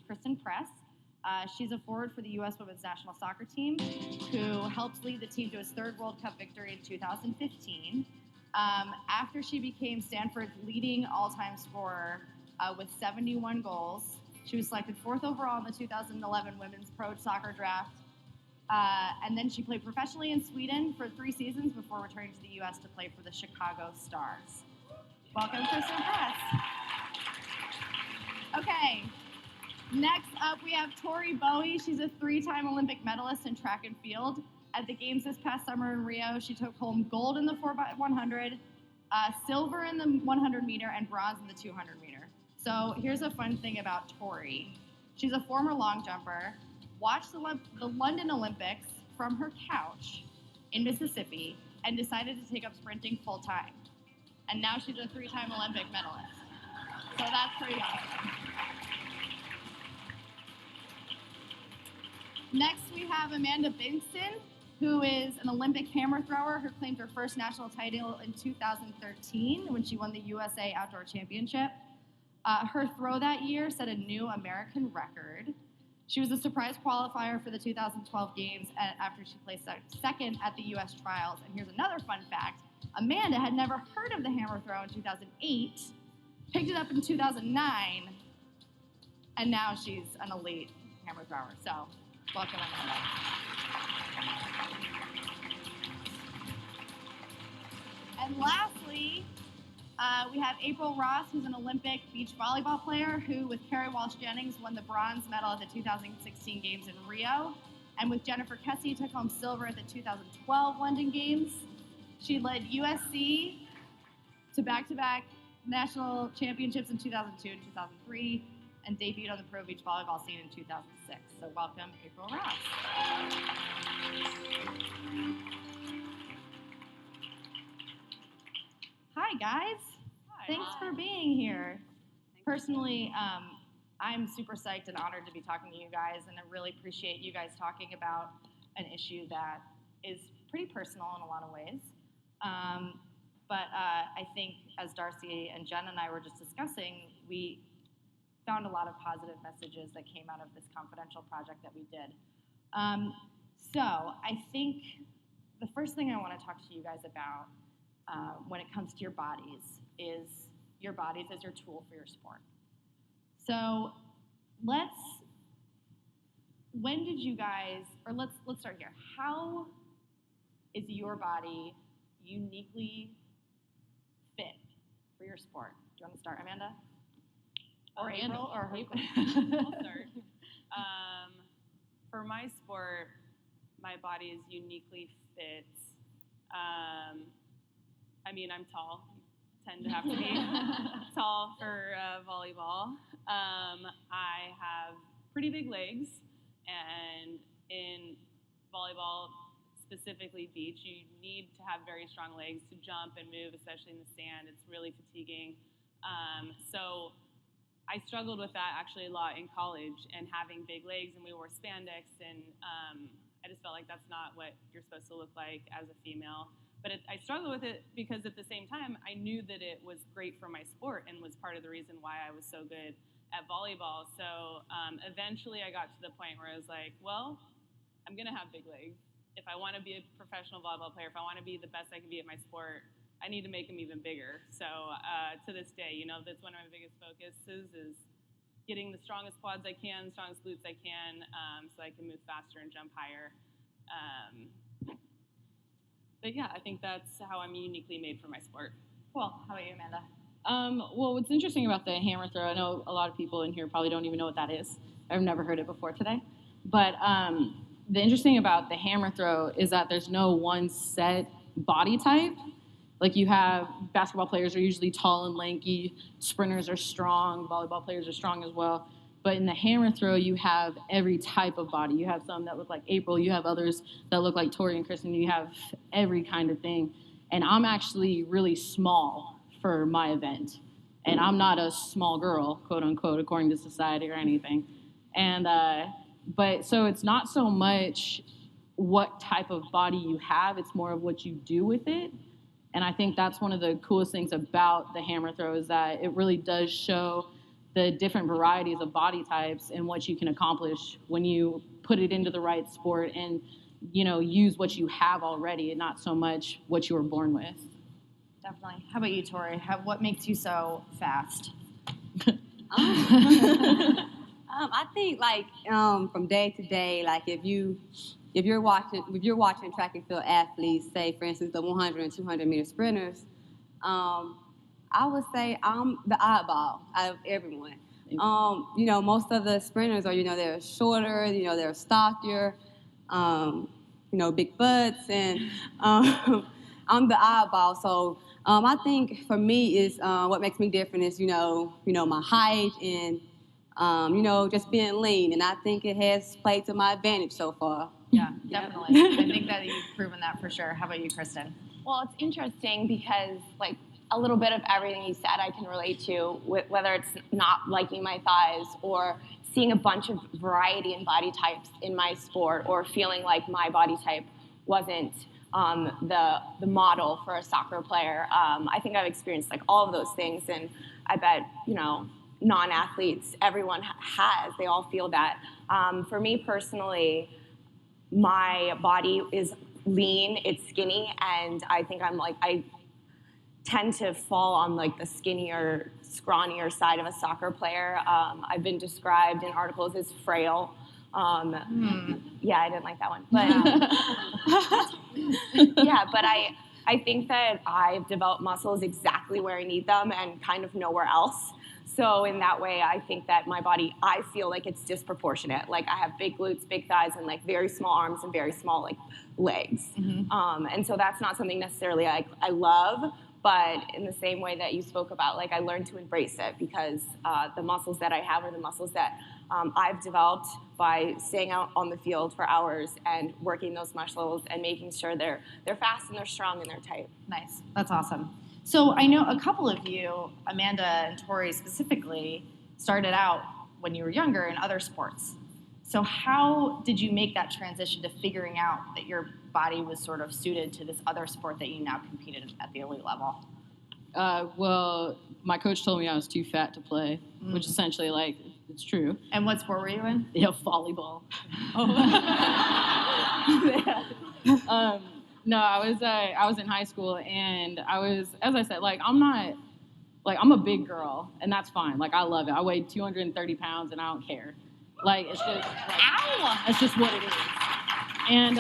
Christen. She's a forward for the U.S. Women's National Soccer Team who helped lead the team to its third World Cup victory in 2015. After she became Stanford's leading all-time scorer with 71 goals, she was selected 4th overall in the 2011 Women's Pro Soccer Draft. And then she played professionally in Sweden for 3 seasons before returning to the U.S. to play for the Chicago Stars. Welcome, Christen. Okay. Next up, we have Tori Bowie. She's a 3-time Olympic medalist in track and field. At the games this past summer in Rio, she took home gold in the 4x100, silver in the 100-meter, and bronze in the 200-meter. So here's a fun thing about Tori. She's a former long jumper, watched the London Olympics from her couch in Mississippi, and decided to take up sprinting full-time. And now she's a 3-time Olympic medalist. So that's pretty awesome. Next, we have Amanda Benson, who is an Olympic hammer thrower who claimed her first national title in 2013 when she won the USA Outdoor Championship. Her throw that year set a new American record. She was a surprise qualifier for the 2012 games after she placed second at the U.S. trials. And here's another fun fact. Amanda had never heard of the hammer throw in 2008, picked it up in 2009, and now she's an elite hammer thrower. So, welcome, Amanda. And lastly, we have April Ross, who's an Olympic beach volleyball player who, with Carrie Walsh-Jennings, won the bronze medal at the 2016 Games in Rio. And with Jennifer Kessie, took home silver at the 2012 London Games. She led USC to back-to-back national championships in 2002 and 2003, and debuted on the pro beach volleyball scene in 2006. So welcome, April Ross. Hi, guys. Hi. Thanks for being here. Personally, I'm super psyched and honored to be talking to you guys, and I really appreciate you guys talking about an issue that is pretty personal in a lot of ways. But I think, as Darcy and Jen and I were just discussing, we found a lot of positive messages that came out of this confidential project that we did. So I think the first thing I want to talk to you guys about when it comes to your bodies is your bodies as your tool for your sport. So let's start here. How is your body uniquely fit for your sport? Do you want to start, Amanda? Or April? Or I'll start. For my sport, my body is uniquely fit. I'm tall. Tend to have to be tall for volleyball. I have pretty big legs, and in volleyball, specifically beach, you need to have very strong legs to jump and move, especially in the sand. It's really fatiguing. So I struggled with that actually a lot in college, and having big legs, and we wore spandex, and I just felt like that's not what you're supposed to look like as a female. But I struggled with it because at the same time, I knew that it was great for my sport and was part of the reason why I was so good at volleyball. So eventually I got to the point where I was like, well, I'm going to have big legs. If I want to be a professional volleyball player, if I want to be the best I can be at my sport, I need to make them even bigger. So to this day, that's one of my biggest focuses is getting the strongest quads I can, the strongest glutes I can, so I can move faster and jump higher. But yeah, I think that's how I'm uniquely made for my sport. Cool. How about you, Amanda? Well, what's interesting about the hammer throw, I know a lot of people in here probably don't even know what that is. I've never heard it before today. But the interesting about the hammer throw is that there's no one set body type. Like you have basketball players are usually tall and lanky, sprinters are strong, volleyball players are strong as well. But in the hammer throw, you have every type of body. You have some that look like April. You have others that look like Tori and Christen. You have every kind of thing. And I'm actually really small for my event. And I'm not a small girl, quote unquote, according to society or anything. And but so it's not so much what type of body you have. It's more of what you do with it. And I think that's one of the coolest things about the hammer throw is that it really does show the different varieties of body types and what you can accomplish when you put it into the right sport and, use what you have already and not so much what you were born with. Definitely. How about you, Tori? What makes you so fast? I think from day to day, like if you're watching track and field athletes, say for instance the 100 and 200 meter sprinters, I would say I'm the oddball out of everyone. Most of the sprinters are they're shorter, they're stockier, big butts, and I'm the oddball. So I think for me is what makes me different is my height and just being lean, and I think it has played to my advantage so far. Yeah, definitely. I think that you've proven that for sure. How about you, Christen? Well, it's interesting because, a little bit of everything you said I can relate to, whether it's not liking my thighs or seeing a bunch of variety in body types in my sport or feeling like my body type wasn't the model for a soccer player. I think I've experienced, all of those things, and I bet, non-athletes, everyone has. They all feel that. For me personally, my body is lean, it's skinny, and I think I tend to fall on the skinnier, scrawnier side of a soccer player. I've been described in articles as frail. Yeah, I didn't like that one. But but I think that I've developed muscles exactly where I need them and kind of nowhere else. So in that way, I think that my body, I feel like it's disproportionate. I have big glutes, big thighs, and very small arms and very small legs. Mm-hmm. And so that's not something necessarily I love, but in the same way that you spoke about, I learned to embrace it because the muscles that I have are the muscles that I've developed by staying out on the field for hours and working those muscles and making sure they're fast and they're strong and they're tight. Nice. That's awesome. So I know a couple of you, Amanda and Tori specifically, started out when you were younger in other sports. So how did you make that transition to figuring out that your body was sort of suited to this other sport that you now competed in at the elite level? Well, my coach told me I was too fat to play, which essentially, it's true. And what sport were you in? Yeah, volleyball. No, I was in high school, and I was, as I said, I'm a big girl, and that's fine. I love it. I weighed 230 pounds, and I don't care. It's just, it's just what it is. And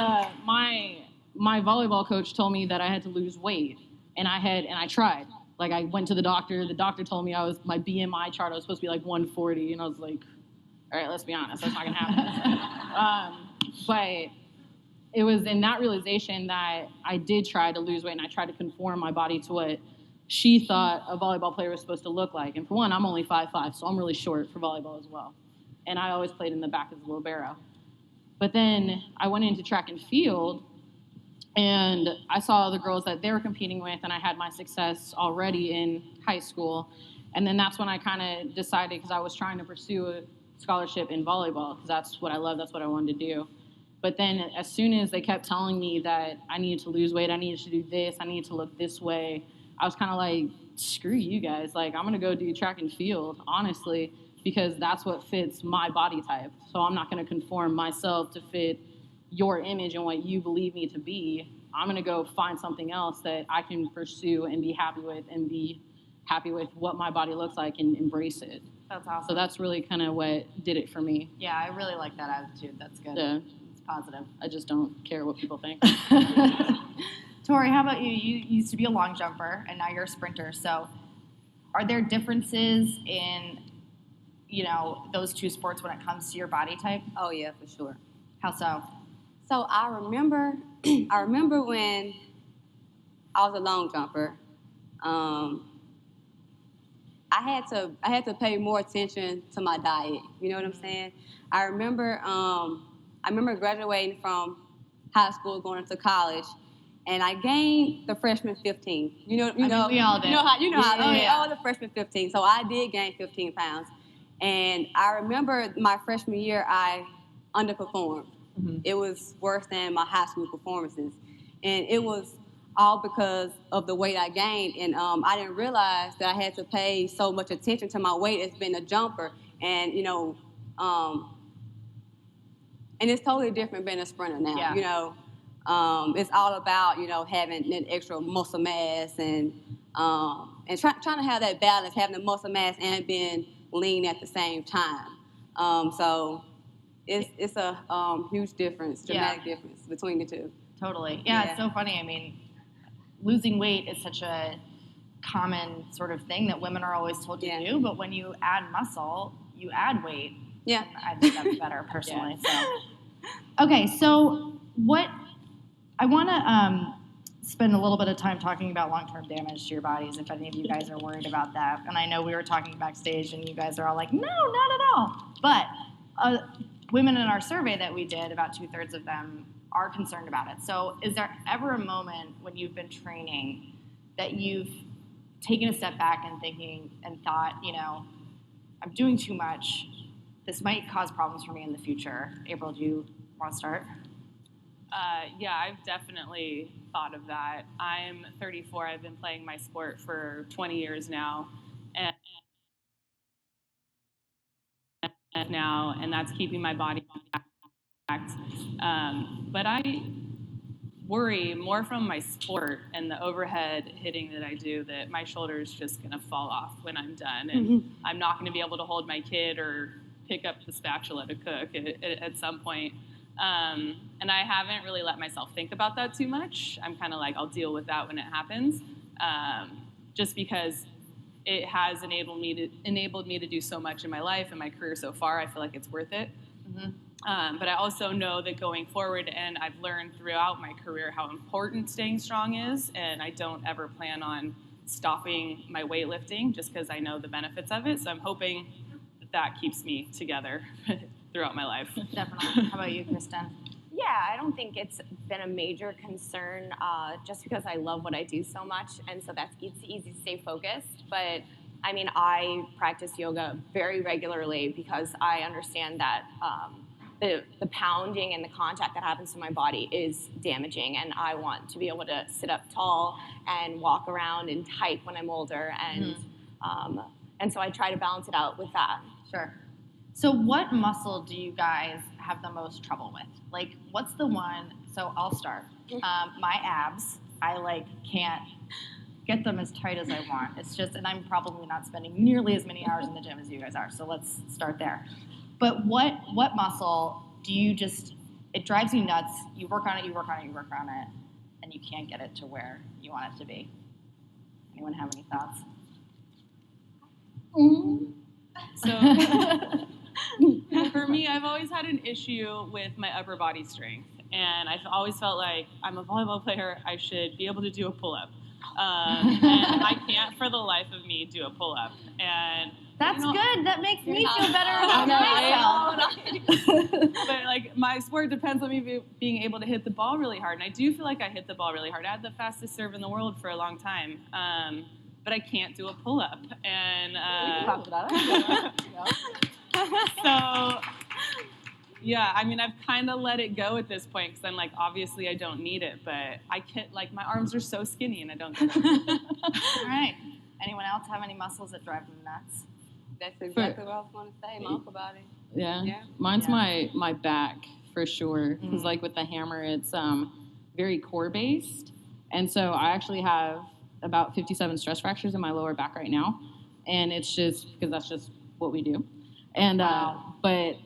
my volleyball coach told me that I had to lose weight, and I tried. I went to the doctor. The doctor told me my BMI chart, I was supposed to be 140, and I was like, all right, let's be honest, that's not gonna happen. But it was in that realization that I did try to lose weight, and I tried to conform my body to what she thought a volleyball player was supposed to look like. And for one, I'm only 5'5", so I'm really short for volleyball as well. And I always played in the back as a libero. But then I went into track and field, and I saw the girls that they were competing with, and I had my success already in high school. And then that's when I kind of decided, because I was trying to pursue a scholarship in volleyball, because that's what I love, that's what I wanted to do. But then as soon as they kept telling me that I needed to lose weight, I needed to do this, I needed to look this way, I was kind of like, screw you guys. I'm going to go do track and field, honestly, because that's what fits my body type. So I'm not going to conform myself to fit your image and what you believe me to be. I'm going to go find something else that I can pursue and be happy with what my body looks like and embrace it. That's awesome. So that's really kind of what did it for me. Yeah, I really like that attitude. That's good. Yeah. It's positive. I just don't care what people think. Tori, how about you? You used to be a long jumper, and now you're a sprinter. So are there differences in, those two sports when it comes to your body type? Oh yeah, for sure. How so? So I remember when I was a long jumper. I had to pay more attention to my diet. You know what I'm saying? I remember graduating from high school, going into college, and I gained the freshman 15. We all did. Yeah. I was a freshman 15, so I did gain 15 pounds. And I remember my freshman year, I underperformed. Mm-hmm. It was worse than my high school performances, and it was all because of the weight I gained. And I didn't realize that I had to pay so much attention to my weight as being a jumper. And, and it's totally different being a sprinter now, Yeah. It's all about, having that extra muscle mass and trying to have that balance, having the muscle mass and being lean at the same time. So it's a huge difference, dramatic difference between the two. Totally. Yeah, it's so funny. I mean, losing weight is such a common sort of thing that women are always told to do, but when you add muscle, you add weight. Yeah. I think that's better personally. So, okay, so what I want to spend a little bit of time talking about long-term damage to your bodies, if any of you guys are worried about that. And I know we were talking backstage, and you guys are all like, no, not at all. But women in our survey that we did, about 2/3 of them are concerned about it. So is there ever a moment when you've been training that you've taken a step back and thought, I'm doing too much. This might cause problems for me in the future. April, do you want to start? Yeah, I've definitely thought of that. I'm 34. I've been playing my sport for 20 years now, and that's keeping my body intact. But I worry more from my sport and the overhead hitting that I do that my shoulder's just going to fall off when I'm done, and I'm not going to be able to hold my kid or pick up the spatula to cook at some point. And I haven't really let myself think about that too much. I'm kind of like, I'll deal with that when it happens, just because it has enabled me to do so much in my life and my career so far. I feel like it's worth it. But I also know that going forward, and I've learned throughout my career how important staying strong is, and I don't ever plan on stopping my weightlifting just because I know the benefits of it. So I'm hoping that keeps me together throughout my life. Definitely. How about you, Christen? Yeah, I don't think it's been a major concern just because I love what I do so much, and so it's easy to stay focused. But I mean, I practice yoga very regularly because I understand that the pounding and the contact that happens to my body is damaging, and I want to be able to sit up tall and walk around and type when I'm older, and so I try to balance it out with that. Sure. So what muscle do you guys have the most trouble with? Like, what's the one? So I'll start. My abs, I can't get them as tight as I want. It's just, and I'm probably not spending nearly as many hours in the gym as you guys are. So let's start there. But what muscle do you just? It drives you nuts. You work on it. You work on it. You work on it, and you can't get it to where you want it to be. Anyone have any thoughts? So for me, I've always had an issue with my upper body strength, and I've always felt like I'm a volleyball player. I should be able to do a pull-up, and I can't for the life of me do a pull-up. And that's good. That makes me feel better about myself. But my sport depends on me being able to hit the ball really hard, and I do feel like I hit the ball really hard. I had the fastest serve in the world for a long time. But I can't do a pull-up, and so yeah, I mean, I've kind of let it go at this point because I'm like, obviously I don't need it, but I can't. My arms are so skinny, and I don't get it. All right. Anyone else have any muscles that drive them nuts? That's exactly what I was going to say, my upper body. Yeah. Mine's my back for sure. Because with the hammer, it's very core based, and so I actually have about 57 stress fractures in my lower back right now, and it's just because that's just what we do. And but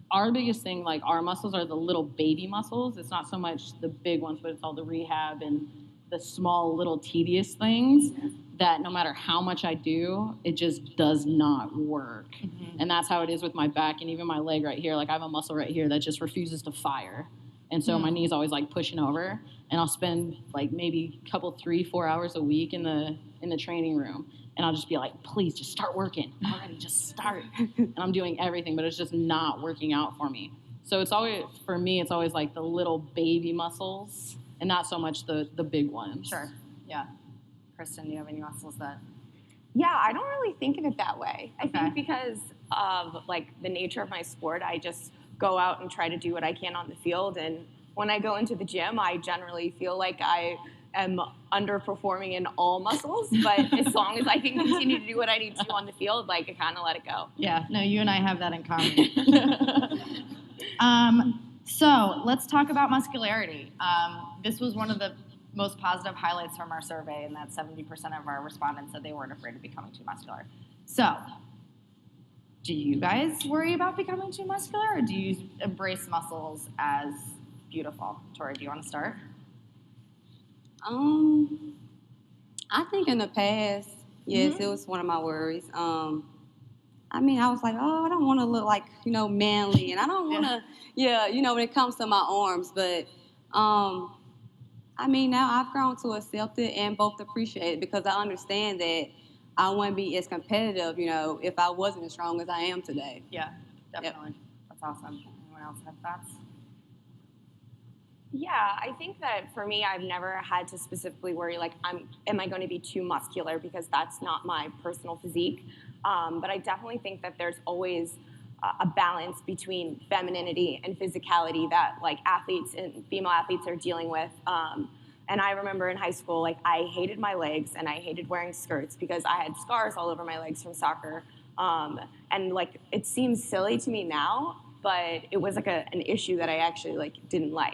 our biggest thing, our muscles are the little baby muscles. It's not so much the big ones, but it's all the rehab and the small little tedious things that no matter how much I do, it just does not work. And that's how it is with my back and even my leg right here. I have a muscle right here that just refuses to fire. And so my knee's always pushing over, and I'll spend maybe a couple, 3-4 hours a week in the training room, and I'll just be like, please just start working already, just start. And I'm doing everything, but it's just not working out for me. So it's always, for me, it's always the little baby muscles and not so much the big ones. Sure. Yeah. Christen, do you have any muscles that? Yeah, I don't really think of it that way. I think because of the nature of my sport, I just go out and try to do what I can on the field. And when I go into the gym, I generally feel like I am underperforming in all muscles, but as long as I can continue to do what I need to do on the field, like I kind of let it go. Yeah, no, you and I have that in common. So let's talk about muscularity. This was one of the most positive highlights from our survey, and that 70% of our respondents said they weren't afraid of becoming too muscular. So, do you guys worry about becoming too muscular, or do you embrace muscles as beautiful? Tori, do you want to start? I think in the past, yes, it was one of my worries. I was like, oh, I don't want to look like, manly, and I don't want to, when it comes to my arms. But, now I've grown to accept it and both appreciate it, because I understand that I wouldn't be as competitive, if I wasn't as strong as I am today. Yeah, definitely. Yep. That's awesome. Anyone else have thoughts? Yeah, I think that for me, I've never had to specifically worry, like, am I going to be too muscular, because that's not my personal physique. But I definitely think that there's always a balance between femininity and physicality that, like, athletes and female athletes are dealing with. And I remember in high school, like, I hated my legs and I hated wearing skirts because I had scars all over my legs from soccer. And, like, it seems silly to me now, but it was, like, an issue that I actually, like, didn't like.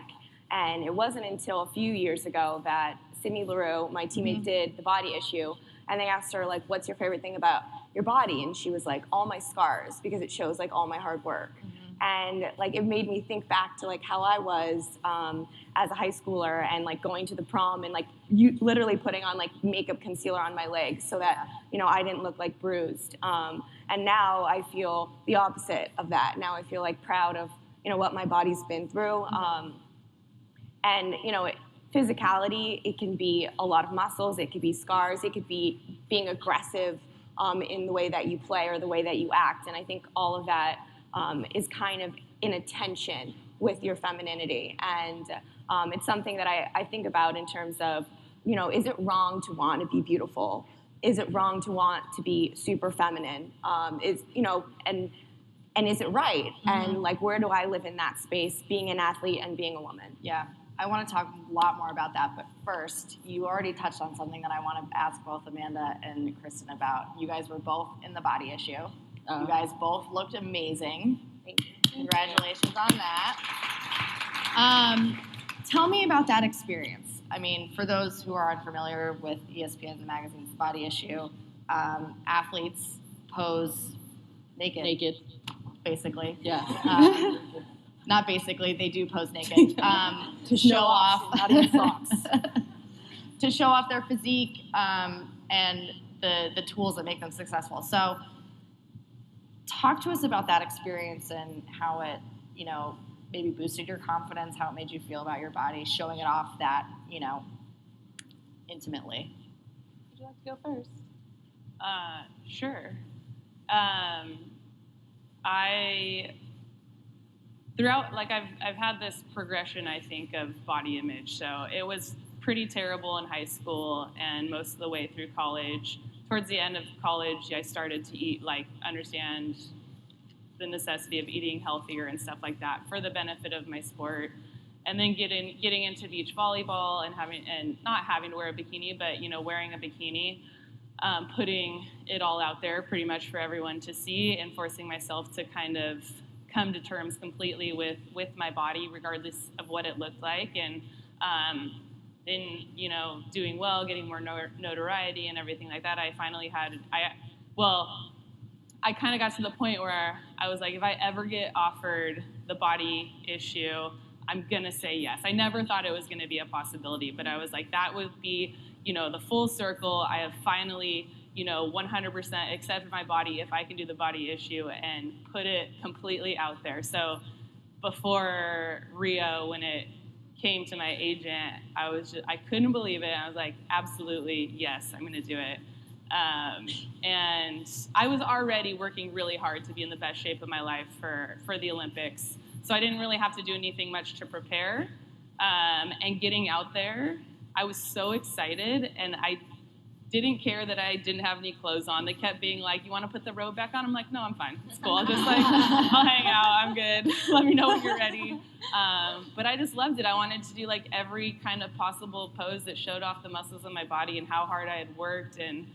And it wasn't until a few years ago that Sydney LaRue, my teammate, did the body issue. And they asked her, like, what's your favorite thing about your body? And she was like, all my scars, because it shows, like, all my hard work. And, like, it made me think back to, like, how I was as a high schooler and, like, going to the prom and, like, literally putting on, like, makeup concealer on my legs so that, I didn't look, like, bruised. And now I feel the opposite of that. Now I feel, like, proud of, what my body's been through. And, physicality, it can be a lot of muscles, it could be scars, it could be being aggressive in the way that you play or the way that you act. And I think all of that is kind of in a tension with your femininity. And it's something that I think about in terms of, is it wrong to want to be beautiful? Is it wrong to want to be super feminine? And is it right? And, like, where do I live in that space, being an athlete and being a woman? Yeah, I want to talk a lot more about that, but first, you already touched on something that I want to ask both Amanda and Christen about. You guys were both in the body issue. You guys both looked amazing. Thank you. Congratulations on that. Tell me about that experience. I mean, for those who are unfamiliar with ESPN, the magazine's body issue, athletes pose naked. Basically. Yeah. Not basically, they do pose naked to show off, not even socks. to show off their physique and the tools that make them successful. So, talk to us about that experience and how it, maybe boosted your confidence, how it made you feel about your body, showing it off that, intimately. Would you like to go first? Sure. Throughout, like, I've had this progression, I think, of body image. So it was pretty terrible in high school and most of the way through college. Towards the end of college, I started to eat, like, understand the necessity of eating healthier and stuff like that for the benefit of my sport. And then getting into beach volleyball and not having to wear a bikini, but, wearing a bikini, putting it all out there pretty much for everyone to see, and forcing myself to kind of come to terms completely with my body, regardless of what it looked like. And then, doing well, getting more notoriety and everything like that, I finally I kind of got to the point where I was like, if I ever get offered the body issue, I'm going to say yes. I never thought it was going to be a possibility, but I was like, that would be, the full circle. I have finally, 100% accepted my body if I can do the body issue and put it completely out there. So before Rio, when it came to my agent, I couldn't believe it. I was like, absolutely, yes, I'm going to do it. And I was already working really hard to be in the best shape of my life for the Olympics. So I didn't really have to do anything much to prepare. And getting out there, I was so excited, and I didn't care that I didn't have any clothes on. They kept being like, you want to put the robe back on? I'm like, no, I'm fine. It's cool. I'll just I'll hang out. I'm good. Let me know when you're ready. But I just loved it. I wanted to do like every kind of possible pose that showed off the muscles of my body and how hard I had worked, and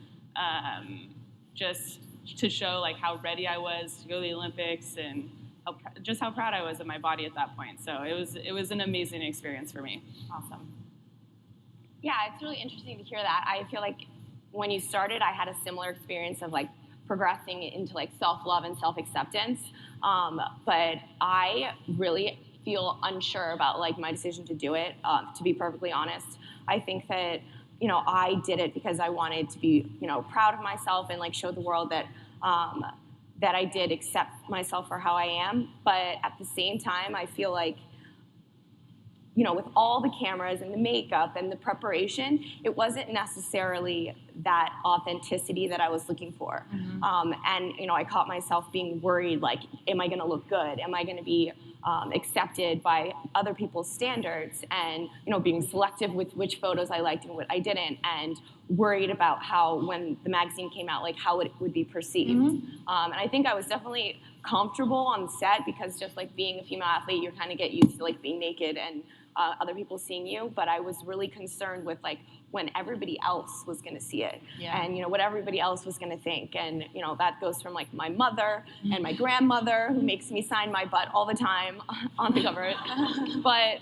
just to show like how ready I was to go to the Olympics, and how proud I was of my body at that point. So it was an amazing experience for me. Awesome. Yeah, it's really interesting to hear that. I feel like when you started, I had a similar experience of like progressing into like self-love and self-acceptance. But I really feel unsure about like my decision to do it, to be perfectly honest. I think that, I did it because I wanted to be, proud of myself and like show the world that that I did accept myself for how I am. But at the same time, I feel like, with all the cameras and the makeup and the preparation, it wasn't necessarily that authenticity that I was looking for. And, I caught myself being worried, like, am I going to look good? Am I going to be accepted by other people's standards? And, being selective with which photos I liked and what I didn't, and worried about how, when the magazine came out, like how it would be perceived. And I think I was definitely comfortable on set because just like being a female athlete, you kind of get used to like being naked and other people seeing you, but I was really concerned with like when everybody else was going to see it, and what everybody else was going to think, and that goes from like my mother and my grandmother who makes me sign my butt all the time on the cover, but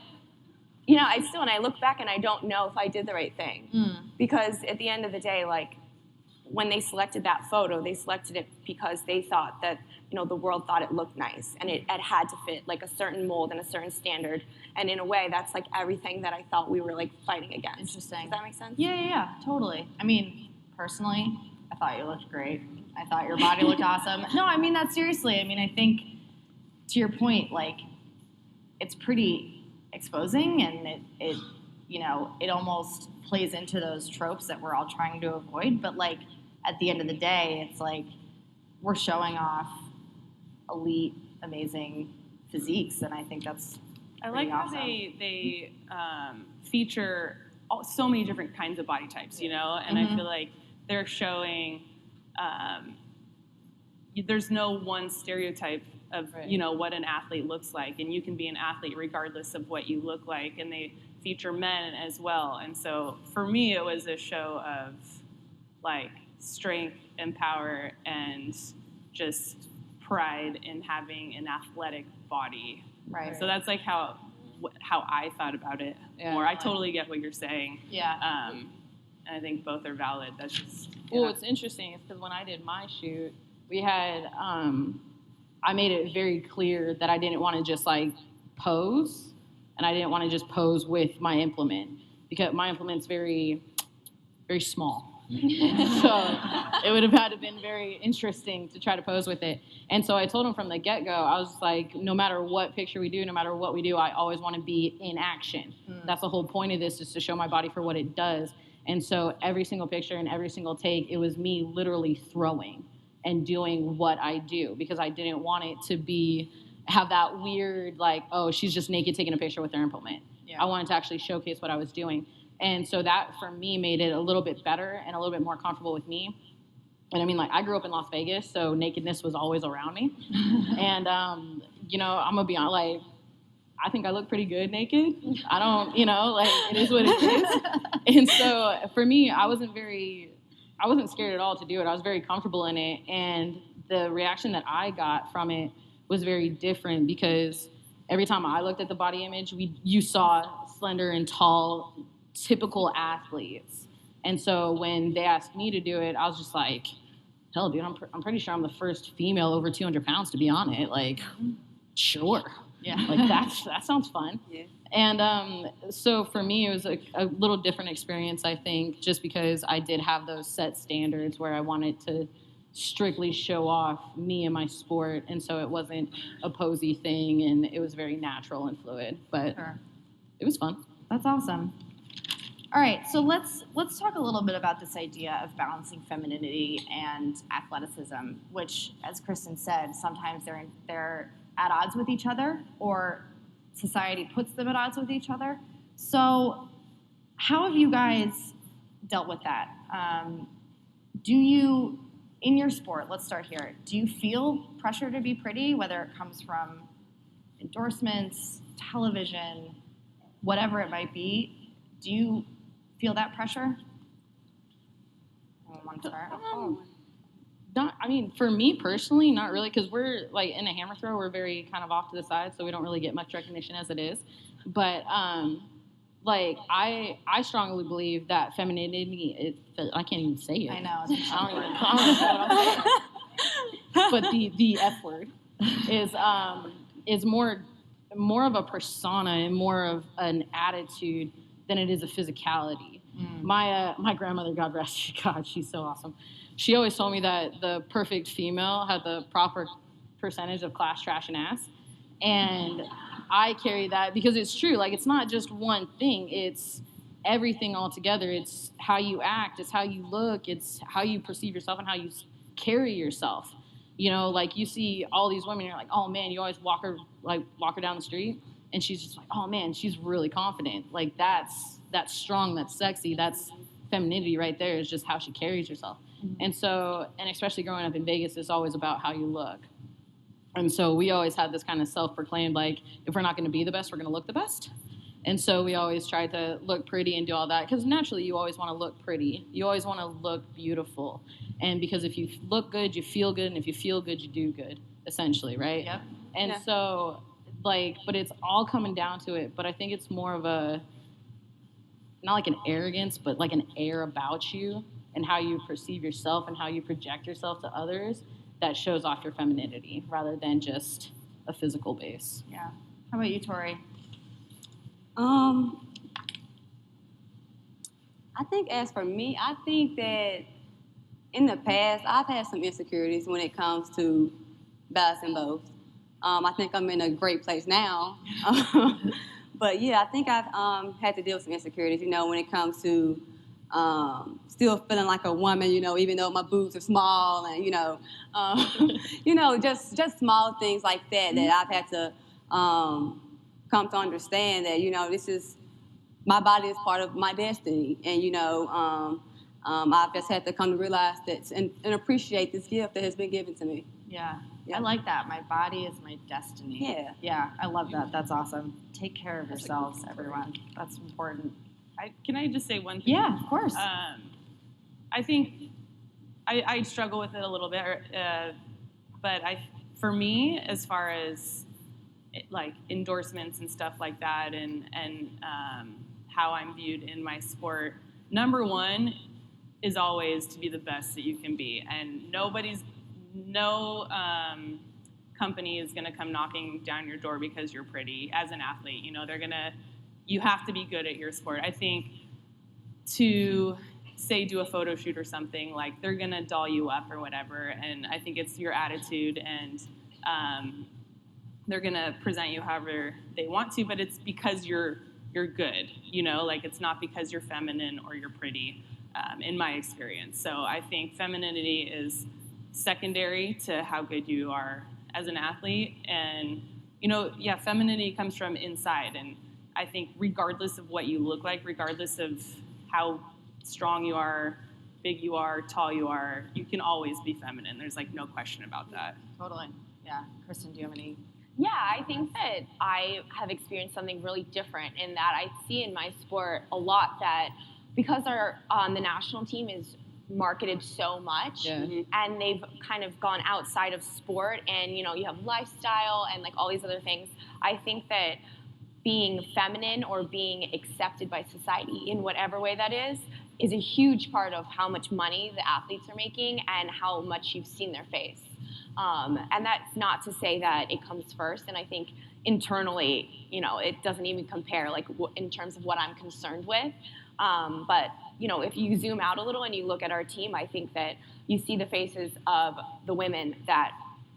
when I look back and I don't know if I did the right thing, because at the end of the day, like when they selected that photo, they selected it because they thought that the world thought it looked nice, and it had to fit like a certain mold and a certain standard. And in a way, that's like everything that I thought we were like fighting against. Interesting. Does that make sense? Yeah, totally. I mean, personally, I thought you looked great. I thought your body looked awesome. No, I mean that seriously. I mean, I think to your point, like it's pretty exposing, and it almost plays into those tropes that we're all trying to avoid. But like at the end of the day, it's like we're showing off elite, amazing physiques, and I think that's I like how awesome. they feature so many different kinds of body types, and I feel like they're showing there's no one stereotype of what an athlete looks like, and you can be an athlete regardless of what you look like, and they feature men as well. And so for me, it was a show of like strength and power and just pride in having an athletic body. Right. So that's like how I thought about it more. I totally get what you're saying. Yeah. And I think both are valid. That's just. Well, what's interesting is because when I did my shoot, we had I made it very clear that I didn't want to just like pose, and I didn't want to just pose with my implement because my implement's very, very small. So it would have had to been very interesting to try to pose with it. And so I told him from the get-go, I was like, no matter what picture we do, no matter what we do, I always want to be in action. That's the whole point of this, is to show my body for what it does. And so every single picture and every single take, it was me literally throwing and doing what I do, because I didn't want it to have that weird, like, oh, she's just naked taking a picture with her implement. I wanted to actually showcase what I was doing. And so that, for me, made it a little bit better and a little bit more comfortable with me. And I mean, like, I grew up in Las Vegas, so nakedness was always around me. And, I'm going to be honest, like, I think I look pretty good naked. I don't, like, it is what it is. And so for me, I wasn't scared at all to do it. I was very comfortable in it. And the reaction that I got from it was very different, because every time I looked at the body image, you saw slender and tall, typical athletes. And so when they asked me to do it, I was just like, hell, dude, I'm pretty sure I'm the first female over 200 pounds to be on it. Like, sure. Yeah. Like, that sounds fun. Yeah. And so for me, it was a little different experience, I think, just because I did have those set standards where I wanted to strictly show off me and my sport. And so it wasn't a posy thing, and it was very natural and fluid. But It was fun. That's awesome. All right, so let's talk a little bit about this idea of balancing femininity and athleticism, which, as Christen said, sometimes they're at odds with each other, or society puts them at odds with each other. So how have you guys dealt with that? Do you, in your sport, let's start here, do you feel pressure to be pretty, whether it comes from endorsements, television, whatever it might be. Do you feel that pressure? I want to start. For me personally, not really, because we're like in a hammer throw, we're very kind of off to the side, so we don't really get much recognition as it is. But I strongly believe that femininity, I can't even say it. I know. I don't even know what I'm saying. But the F word is more of a persona and more of an attitude than it is a physicality. My grandmother, God rest her, God, she's so awesome. She always told me that the perfect female had the proper percentage of class, trash, and ass. And I carry that because it's true. Like, it's not just one thing. It's everything all together. It's how you act. It's how you look. It's how you perceive yourself and how you carry yourself. You know, like, you see all these women, you're like, oh, man, you always walk her down the street, and she's just like, oh, man, she's really confident. Like, that's strong, that's sexy, that's femininity right there, is just how she carries herself. And so, and especially growing up in Vegas, it's always about how you look. And so we always had this kind of self-proclaimed, like, if we're not going to be the best, we're going to look the best. And so we always tried to look pretty and do all that, because naturally you always want to look pretty. You always want to look beautiful. And because if you look good, you feel good, and if you feel good, you do good, essentially, right? Yep. And so, but it's all coming down to it. But I think it's more of a, not like an arrogance, but like an air about you and how you perceive yourself and how you project yourself to others that shows off your femininity rather than just a physical base. Yeah. How about you, Tori? I think as for me, I think that in the past, I've had some insecurities when it comes to balancing both. I think I'm in a great place now. But yeah, I think I've had to deal with some insecurities, when it comes to still feeling like a woman, even though my boobs are small and, just small things like that I've had to come to understand that, this is, my body is part of my destiny. And, I've just had to come to realize that and appreciate this gift that has been given to me. Yeah. I like that. My body is my destiny. Yeah. Yeah, I love that. That's awesome. Take care of yourselves, everyone. That's important. Can I just say one thing? Yeah, of course. I think I struggle with it a little bit, but for me, as far as like endorsements and stuff like that, and how I'm viewed in my sport, number one is always to be the best that you can be, and no company is going to come knocking down your door because you're pretty as an athlete. You have to be good at your sport. I think to say do a photo shoot or something, like, they're going to doll you up or whatever, and I think it's your attitude, and they're going to present you however they want to, but it's because you're good, like, it's not because you're feminine or you're pretty, in my experience. So I think femininity is secondary to how good you are as an athlete, and femininity comes from inside, and I think regardless of what you look like, regardless of how strong you are, big you are, tall you are, you can always be feminine. There's like no question about that. Totally. Yeah. Christen, do you have any? Yeah, I think that I have experienced something really different in that I see in my sport a lot that because the national team is marketed so much, and they've kind of gone outside of sport, and you have lifestyle and like all these other things. I think that being feminine or being accepted by society in whatever way that is a huge part of how much money the athletes are making and how much you've seen their face. And that's not to say that it comes first, and I think internally, it doesn't even compare, like, in terms of what I'm concerned with. But if you zoom out a little and you look at our team, I think that you see the faces of the women that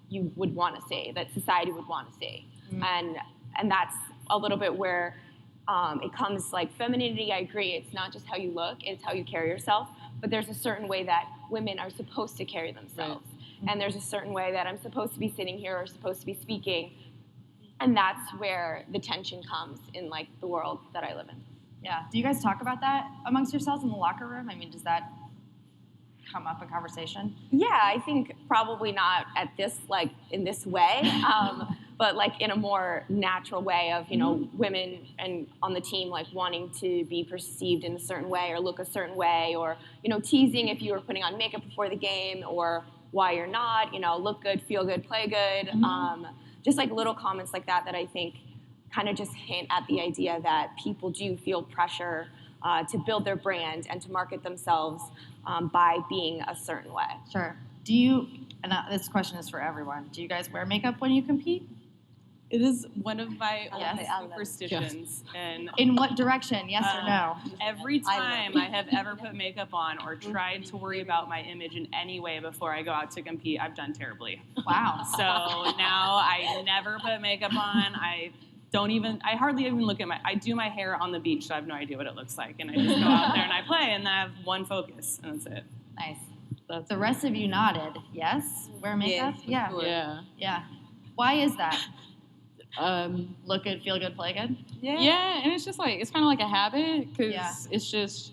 you would want to see, that society would want to see. And that's a little bit where it comes, like, femininity, I agree, it's not just how you look, it's how you carry yourself, but there's a certain way that women are supposed to carry themselves. Right. And there's a certain way that I'm supposed to be sitting here or supposed to be speaking, and that's where the tension comes in, like, the world that I live in. Yeah. Do you guys talk about that amongst yourselves in the locker room? I mean, does that come up in conversation? Yeah, I think probably not at this, like, in this way. but like in a more natural way of, you know, women and on the team like wanting to be perceived in a certain way or look a certain way, or, you know, teasing if you were putting on makeup before the game or why you're not, you know, look good, feel good, play good. Just like little comments like that I think kind of just hint at the idea that people do feel pressure to build their brand and to market themselves by being a certain way. Sure. Do you, and this question is for everyone, do you guys wear makeup when you compete? It is one of my Yes. old superstitions, and In what direction, yes or no? every time I have ever put makeup on or tried to worry about my image in any way before I go out to compete, I've done terribly. Wow. So now I never put makeup on. I hardly even look at I do my hair on the beach, so I have no idea what it looks like, and I just go out there and I play, and I have one focus, and that's it. Nice. The rest of you nodded. Yes? Wear makeup? Yes, for sure. Yeah. Why is that? Look good, feel good, play good? Yeah, and it's just like, it's kind of like a habit, because it's just,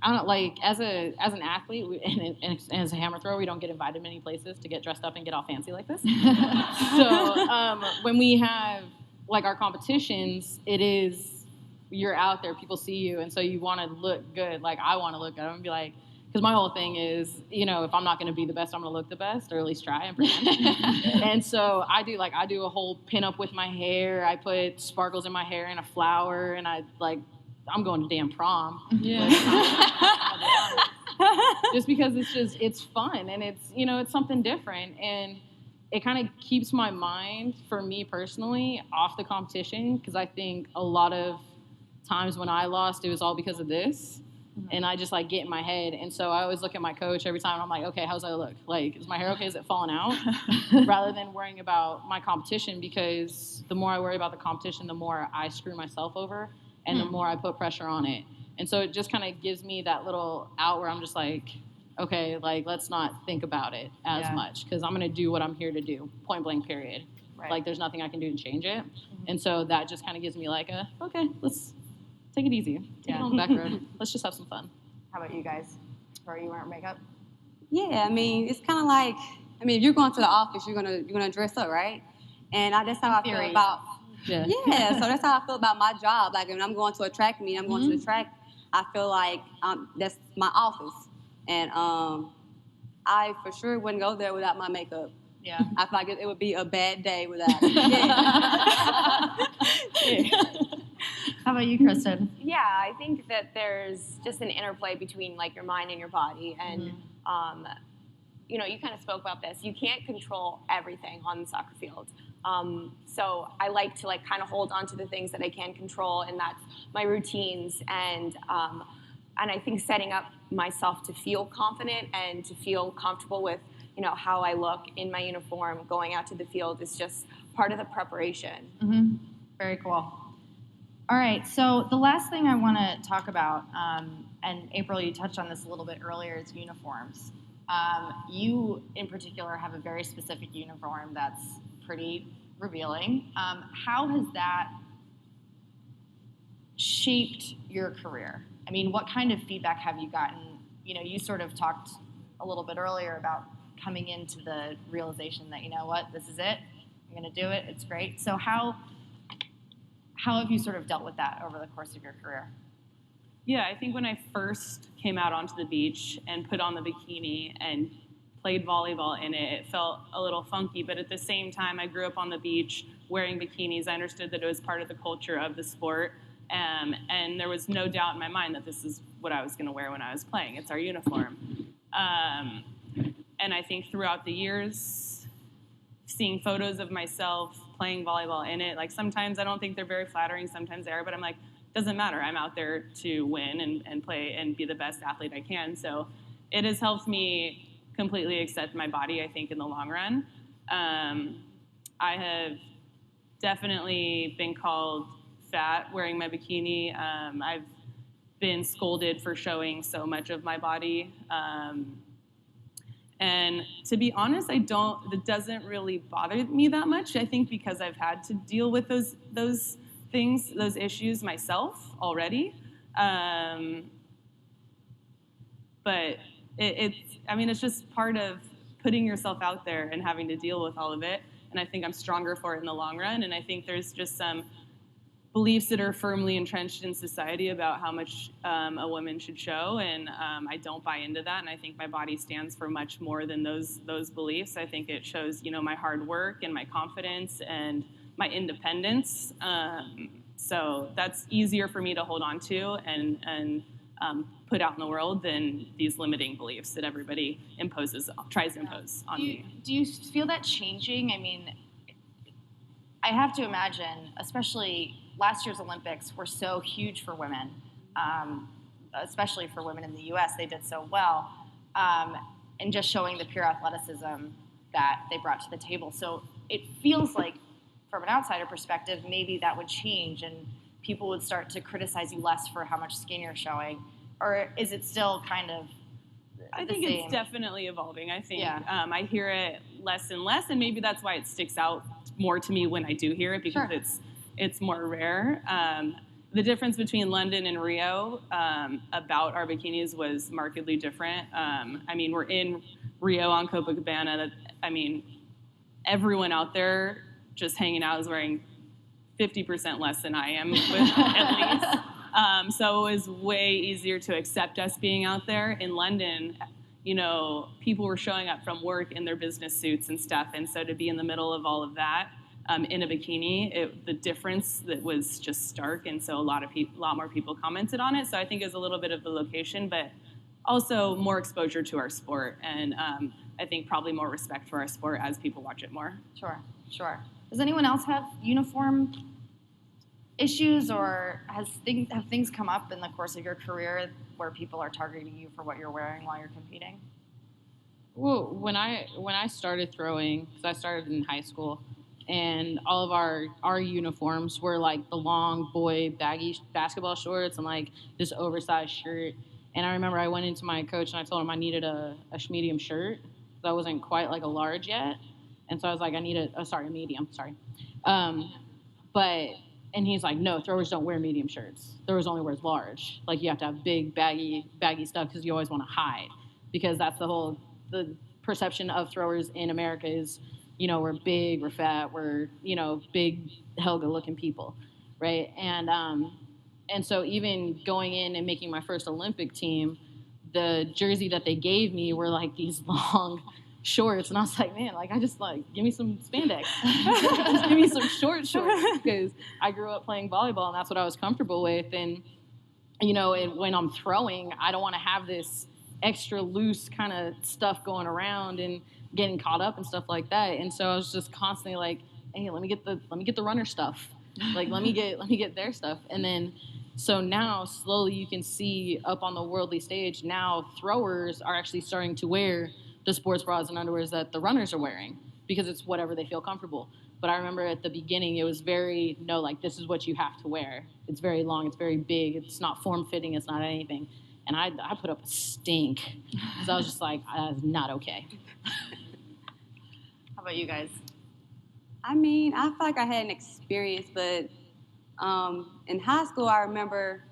I don't know, like, as an athlete and as a hammer thrower, we don't get invited many places to get dressed up and get all fancy like this. So when we have, like, our competitions, it is, you're out there, people see you, and so you want to look good. Like, I want to look good. I'm going to be like, because my whole thing is, you know, if I'm not going to be the best, I'm going to look the best, or at least try and pretend. And so I do a whole pin-up with my hair. I put sparkles in my hair and a flower, and I'm going to damn prom. Yeah. Just because it's fun, and it's something different, and it kind of keeps my mind, for me personally, off the competition, because I think a lot of times when I lost, it was all because of this. And I just, like, get in my head. And so I always look at my coach every time, and I'm like, okay, how's I look? Like, is my hair okay? Is it falling out? Rather than worrying about my competition, because the more I worry about the competition, the more I screw myself over, and the more I put pressure on it. And so it just kind of gives me that little out where I'm just like, okay, like, let's not think about it as much, because I'm going to do what I'm here to do, point blank, period. Right. Like, there's nothing I can do to change it. And so that just kind of gives me like okay, let's take it easy. Take it on the back road. Let's just have some fun. How about you guys? Are you wearing makeup? Yeah, I mean, it's kind of like, I mean, if you're going to the office, you're gonna dress up, right? And that's how I feel about. Yeah. Yeah, so that's how I feel about my job. Like, when I'm going to a track meet, I'm going to the track, I feel like that's my office. And I for sure wouldn't go there without my makeup. Yeah. I feel like it would be a bad day without it. Yeah. How about you, Christen? Yeah, I think that there's just an interplay between like your mind and your body, and you know, you kind of spoke about this. You can't control everything on the soccer field. So I like to like kind of hold on to the things that I can control, and that's my routines, and I think setting up myself to feel confident and to feel comfortable with, you know, how I look in my uniform going out to the field is just part of the preparation. Very cool. All right, so the last thing I want to talk about, and April, you touched on this a little bit earlier, is uniforms. You, in particular, have a very specific uniform that's pretty revealing. How has that shaped your career? I mean, what kind of feedback have you gotten? You know, you sort of talked a little bit earlier about coming into the realization that, you know what, this is it, I'm going to do it, it's great. So how have you sort of dealt with that over the course of your career? Yeah, I think when I first came out onto the beach and put on the bikini and played volleyball in it, it felt a little funky, but at the same time, I grew up on the beach wearing bikinis. I understood that it was part of the culture of the sport, and there was no doubt in my mind that this is what I was going to wear when I was playing. It's our uniform. And I think throughout the years, seeing photos of myself playing volleyball in it, like sometimes I don't think they're very flattering, sometimes they are, but I'm like, doesn't matter. I'm out there to win and play and be the best athlete I can. So it has helped me completely accept my body, I think, in the long run. I have definitely been called fat wearing my bikini. I've been scolded for showing so much of my body. And to be honest, it doesn't really bother me that much. I think because I've had to deal with those things, those issues myself already. But it's just part of putting yourself out there and having to deal with all of it. and I think I'm stronger for it in the long run. And I think there's just some beliefs that are firmly entrenched in society about how much a woman should show, and I don't buy into that. And I think my body stands for much more than those beliefs. I think it shows, my hard work and my confidence and my independence. So that's easier for me to hold on to and put out in the world than these limiting beliefs that everybody tries to impose on me. Do you feel that changing? I mean, I have to imagine, especially last year's Olympics were so huge for women, especially for women in the U.S. They did so well, and just showing the pure athleticism that they brought to the table. So it feels like, from an outsider perspective, maybe that would change and people would start to criticize you less for how much skin you're showing. Or is it still kind of I think it's definitely evolving. I think I hear it less and less, and maybe that's why it sticks out more to me when I do hear it, because it's more rare. The difference between London and Rio about our bikinis was markedly different. I mean, we're in Rio on Copacabana. I mean, everyone out there just hanging out is wearing 50% less than I am, at least. So it was way easier to accept us being out there. In London, people were showing up from work in their business suits and stuff, and so to be in the middle of all of that in a bikini, the difference that was just stark, and so a lot more people commented on it. So I think it was a little bit of the location, but also more exposure to our sport, and I think probably more respect for our sport as people watch it more. Sure. Does anyone else have uniform issues, or have things come up in the course of your career where people are targeting you for what you're wearing while you're competing? Well, when I started throwing, because I started in high school, and all of our uniforms were like the long boy baggy basketball shorts and like this oversized shirt. And I remember I went into my coach and I told him I needed a medium shirt because I wasn't quite like a large yet. And so I was like, I need a medium, sorry. And he's like, no, throwers don't wear medium shirts. Throwers only wears large. Like, you have to have big, baggy stuff because you always want to hide. Because that's the perception of throwers in America is, we're big, we're fat, we're, big, Helga-looking people, right? And so even going in and making my first Olympic team, the jersey that they gave me were like these long shorts, and I was like, man, I just give me some spandex. Just give me some shorts because I grew up playing volleyball and that's what I was comfortable with. And when I'm throwing, I don't want to have this extra loose kind of stuff going around and getting caught up and stuff like that. And so I was just constantly like, hey, let me get the runner stuff. Let me get their stuff. And then so now slowly you can see up on the worldly stage now throwers are actually starting to wear the sports bras and underwears that the runners are wearing because it's whatever they feel comfortable. But I remember at the beginning it was very, this is what you have to wear. It's very long, it's very big, it's not form-fitting, it's not anything. And I put up a stink because I was just like, that's not okay. How about you guys? I mean, I feel like I had an experience, but in high school I remember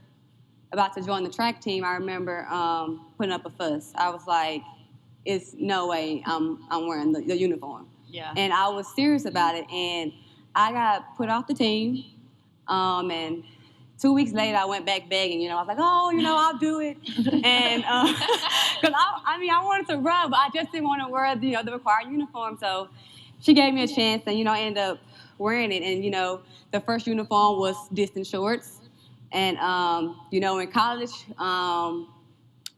about to join the track team, I remember putting up a fuss. I was like, it's no way I'm wearing the uniform. Yeah. And I was serious about it, and I got put off the team. And 2 weeks later, I went back begging. I was like, I'll do it. And because I wanted to run, but I just didn't want to wear the required uniform. So she gave me a chance, and I ended up wearing it. And the first uniform was distance shorts, and in college.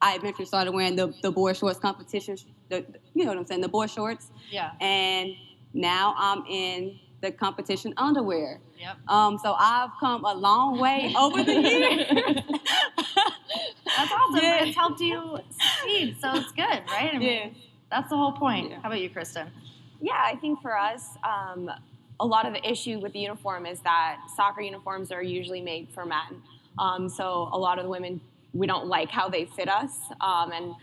I eventually started wearing the boy shorts competition, you know what I'm saying, the boy shorts. Yeah. And now I'm in the competition underwear. Yep. So I've come a long way over the years. That's awesome. Yeah. But it's helped you succeed, so it's good, right? I mean, that's the whole point. Yeah. How about you, Christen? Yeah, I think for us, a lot of the issue with the uniform is that soccer uniforms are usually made for men. So a lot of the women, we don't like how they fit us, and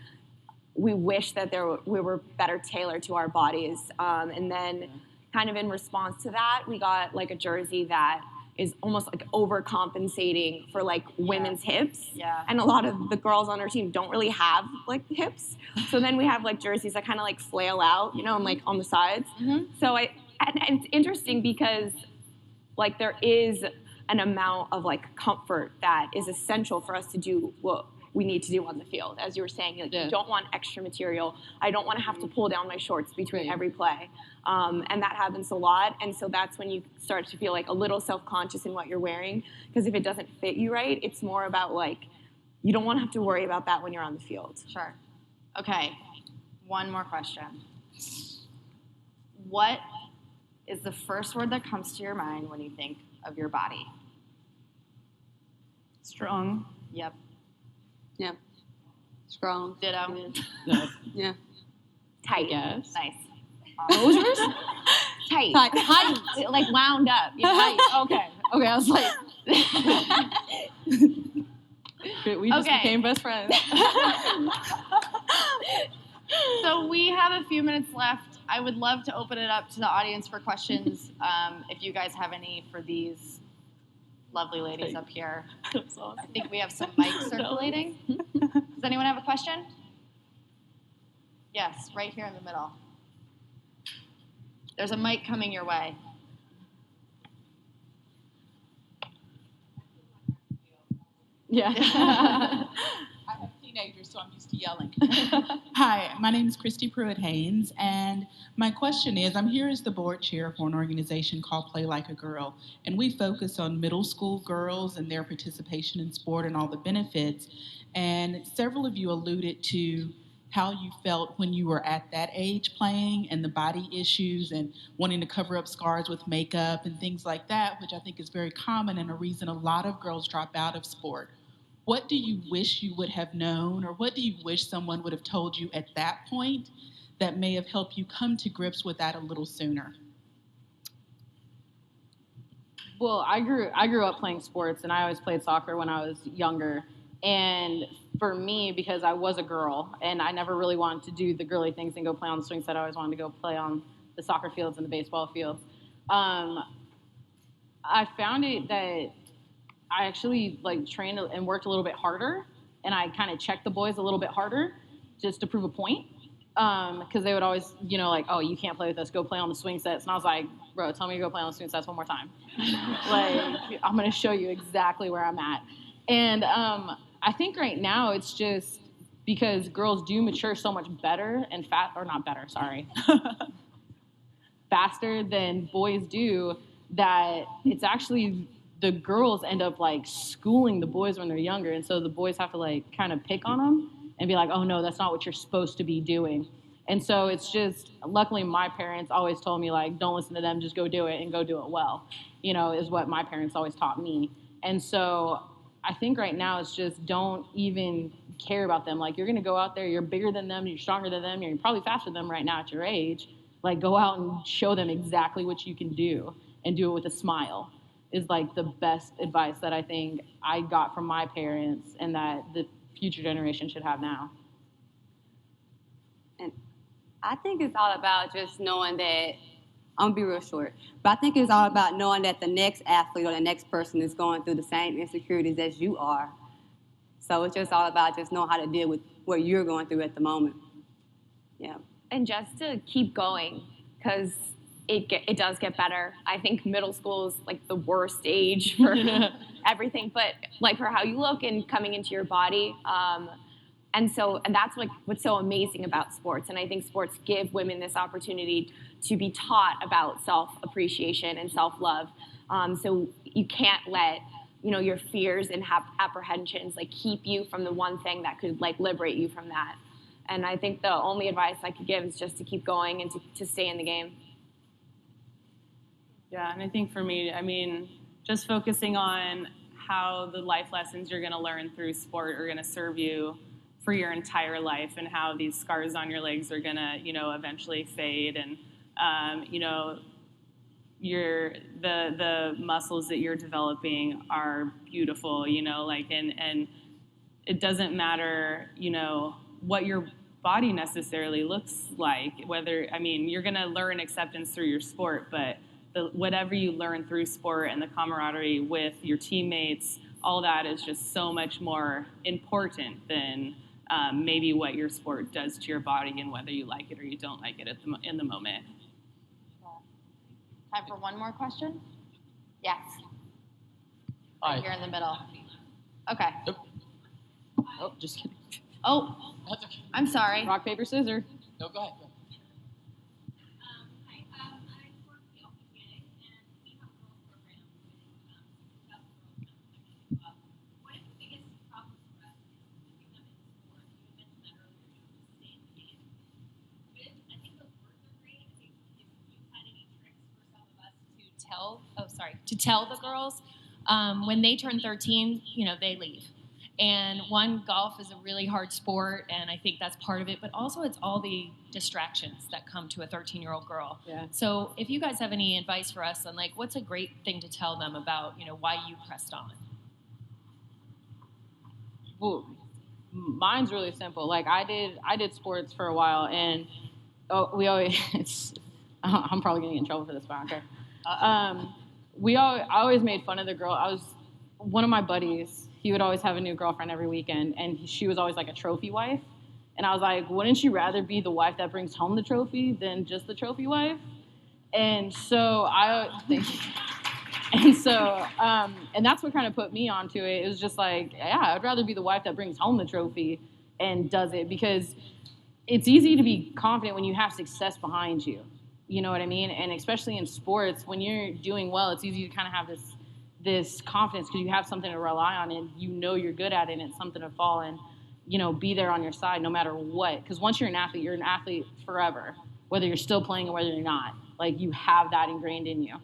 we wish that we were better tailored to our bodies. And then kind of in response to that, we got a jersey that is almost overcompensating for women's hips. Yeah. And a lot of the girls on our team don't really have hips. So then we have jerseys that kind of flail out, and on the sides. Mm-hmm. So and it's interesting because like there is an amount of like comfort that is essential for us to do what we need to do on the field. As you were saying, like, you don't want extra material. I don't want to have to pull down my shorts between every play. And that happens a lot. And so that's when you start to feel like a little self-conscious in what you're wearing. Because if it doesn't fit you right, it's more about like, you don't want to have to worry about that when you're on the field. Sure. Okay, one more question. What is the first word that comes to your mind when you think of your body? Strong. Yep. Yeah. Strong. Ditto. Yeah. Tight. Yes. Nice. What was yours? Tight. Tight. Like wound up. You know? Tight. Okay. Okay, I was like, we just became best friends. So we have a few minutes left. I would love to open it up to the audience for questions, if you guys have any for these lovely ladies up here. I think we have some mics circulating. Does anyone have a question? Yes, right here in the middle. There's a mic coming your way. Yeah. I have teenagers, so I'm used to yelling. Hi, my name is Christy Pruitt-Haynes, and my question is, I'm here as the board chair for an organization called Play Like a Girl, and we focus on middle school girls and their participation in sport and all the benefits. And several of you alluded to how you felt when you were at that age playing and the body issues and wanting to cover up scars with makeup and things like that, which I think is very common and a reason a lot of girls drop out of sport. What do you wish you would have known, or what do you wish someone would have told you at that point that may have helped you come to grips with that a little sooner? Well, I grew up playing sports, and I always played soccer when I was younger. And for me, because I was a girl, and I never really wanted to do the girly things and go play on the swing set, I always wanted to go play on the soccer fields and the baseball fields. I found it that I actually like trained and worked a little bit harder, and I kind of checked the boys a little bit harder just to prove a point. Because they would always, like, oh, you can't play with us, go play on the swing sets. And I was like, bro, tell me to go play on the swing sets one more time. Like, I'm going to show you exactly where I'm at. And I think right now it's just because girls do mature so much better and faster than boys do, that it's actually the girls end up like schooling the boys when they're younger. And so the boys have to like kind of pick on them and be like, oh no, that's not what you're supposed to be doing. And so it's just, luckily my parents always told me like, don't listen to them, just go do it and go do it well, is what my parents always taught me. And so I think right now it's just don't even care about them. Like, you're going to go out there, you're bigger than them, you're stronger than them, you're probably faster than them right now at your age. Like, go out and show them exactly what you can do and do it with a smile is like the best advice that I think I got from my parents and that the future generation should have now. And I think it's all about just knowing that, I'm going to be real short, but I think it's all about knowing that the next athlete or the next person is going through the same insecurities as you are. So it's just all about just knowing how to deal with what you're going through at the moment. Yeah. And just to keep going, because it does get better. I think middle school is like the worst age for everything, but like for how you look and coming into your body. And that's like what's so amazing about sports. And I think sports give women this opportunity to be taught about self-appreciation and self-love. So you can't let, your fears and apprehensions like keep you from the one thing that could like liberate you from that. And I think the only advice I could give is just to keep going and to stay in the game. Yeah, and I think for me, just focusing on how the life lessons you're going to learn through sport are going to serve you for your entire life, and how these scars on your legs are going to, eventually fade, and the muscles that you're developing are beautiful, and it doesn't matter, what your body necessarily looks like, you're going to learn acceptance through your sport, but whatever you learn through sport and the camaraderie with your teammates, all that is just so much more important than maybe what your sport does to your body and whether you like it or you don't like it in the moment. Time for one more question? Yes. Hi. Right here in the middle. Okay. Oh, just kidding. Oh, That's okay. I'm sorry. Rock, paper, scissors. No, go ahead. To tell the girls when they turn 13, they leave. And one, golf is a really hard sport, and I think that's part of it, but also it's all the distractions that come to a 13-year-old girl. Yeah. So if you guys have any advice for us on what's a great thing to tell them about, why you pressed on? Well, mine's really simple. Like I did sports for a while, and we always I'm probably gonna get in trouble for this, but I don't care. I always made fun of the girl. One of my buddies, he would always have a new girlfriend every weekend, and she was always like a trophy wife. And I was like, wouldn't you rather be the wife that brings home the trophy than just the trophy wife? And so and that's what kind of put me onto it. It was just like, yeah, I'd rather be the wife that brings home the trophy and does it, because it's easy to be confident when you have success behind you. You know what I mean? And especially in sports, when you're doing well, it's easy to kind of have this confidence because you have something to rely on and you're good at it and it's something to fall and, be there on your side no matter what. Because once you're an athlete forever, whether you're still playing or whether you're not. Like, you have that ingrained in you.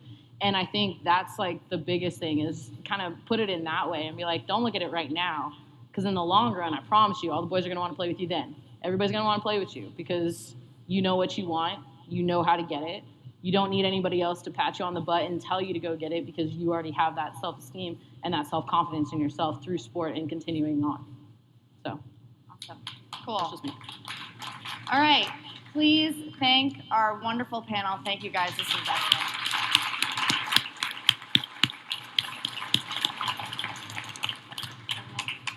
And I think that's, like, the biggest thing is kind of put it in that way and be like, don't look at it right now. Because in the long run, I promise you, all the boys are going to want to play with you then. Everybody's going to want to play with you because you know what you want. You know how to get it. You don't need anybody else to pat you on the butt and tell you to go get it because you already have that self-esteem and that self-confidence in yourself through sport and continuing on. So, awesome. Cool. That's just me. All right. Please thank our wonderful panel. Thank you guys. This was excellent.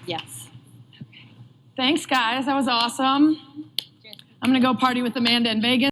Yes. Thanks, guys. That was awesome. I'm going to go party with Amanda in Vegas.